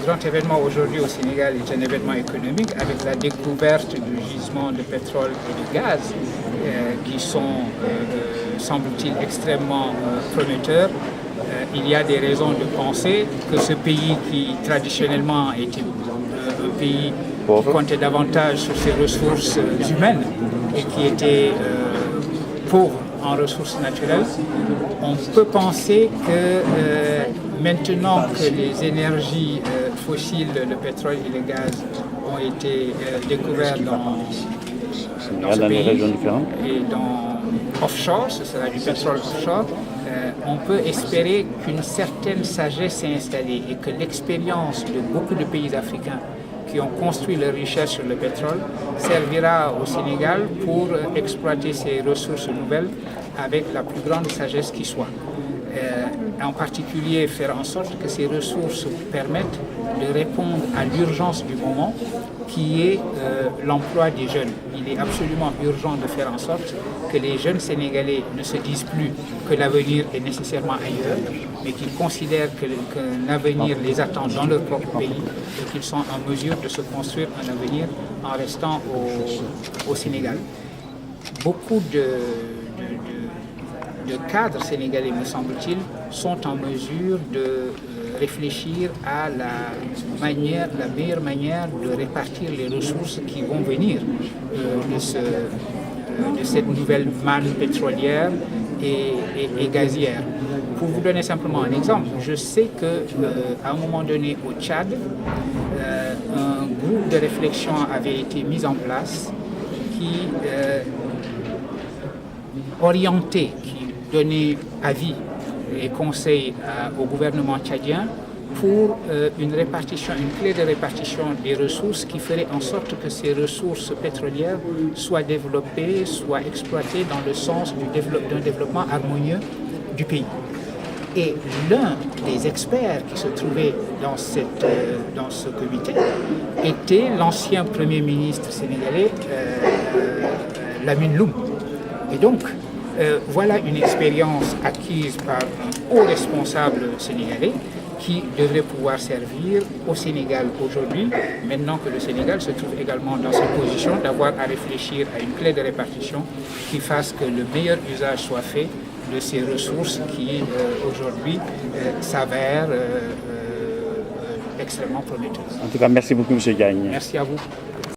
grand événement aujourd'hui au Sénégal est un événement économique avec la découverte du gisement de pétrole et de gaz qui sont, semble-t-il, extrêmement prometteurs. Il y a des raisons de penser que ce pays qui traditionnellement était un pays qui comptait davantage sur ses ressources humaines et qui était pauvre en ressources naturelles, on peut penser que maintenant que les énergies fossiles, le pétrole et le gaz ont été découverts dans ce pays et dans offshore, ce sera du pétrole offshore, on peut espérer qu'une certaine sagesse s'est installée et que l'expérience de beaucoup de pays africains qui ont construit leur richesse sur le pétrole servira au Sénégal pour exploiter ces ressources nouvelles avec la plus grande sagesse qui soit. En particulier, faire en sorte que ces ressources permettent de répondre à l'urgence du moment qui est l'emploi des jeunes. Il est absolument urgent de faire en sorte que les jeunes Sénégalais ne se disent plus que l'avenir est nécessairement ailleurs, mais qu'ils considèrent qu'un avenir les attend dans leur propre pays et qu'ils sont en mesure de se construire un avenir en restant au Sénégal. Beaucoup de cadres sénégalais, me semble-t-il, sont en mesure de réfléchir à la meilleure manière de répartir les ressources qui vont venir de cette nouvelle manne pétrolière et gazière. Pour vous donner simplement un exemple, je sais qu'à un moment donné au Tchad, un groupe de réflexion avait été mis en place qui orientait, qui donnait avis et conseils au gouvernement tchadien pour une clé de répartition des ressources qui ferait en sorte que ces ressources pétrolières soient développées, soient exploitées dans le sens d'un développement harmonieux du pays. Et l'un des experts qui se trouvait dans ce comité était l'ancien Premier ministre sénégalais, Lamine Loum. Et donc, voilà une expérience acquise par un haut responsable sénégalais qui devrait pouvoir servir au Sénégal aujourd'hui, maintenant que le Sénégal se trouve également dans cette position d'avoir à réfléchir à une clé de répartition qui fasse que le meilleur usage soit fait de ces ressources qui aujourd'hui s'avèrent extrêmement prometteuses. En tout cas, merci beaucoup, M. Gagne. Merci à vous.